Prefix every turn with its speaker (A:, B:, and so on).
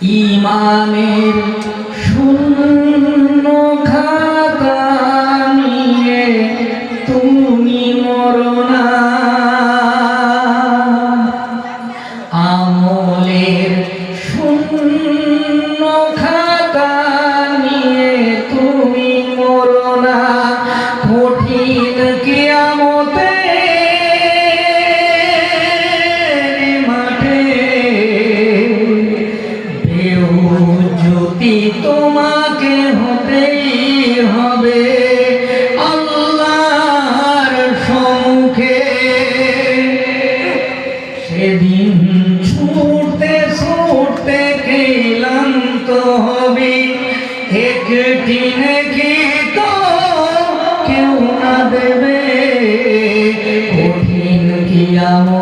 A: ইমানের শূন্য খাতা নিয়ে তুমি মরনা, আমলের শূন্য খাতা নিয়ে তুমি মরনা। কঠিন কিয়ামতে মাঠে বেউজ্জতি তোমাকে হতেই হবে আল্লাহর সম্মুখে। সেদিন ছুটতে ছুটতে ক্লান্ত হবি, একটি নেকি তো কেউ না দেবে। কঠিন কিয়ামত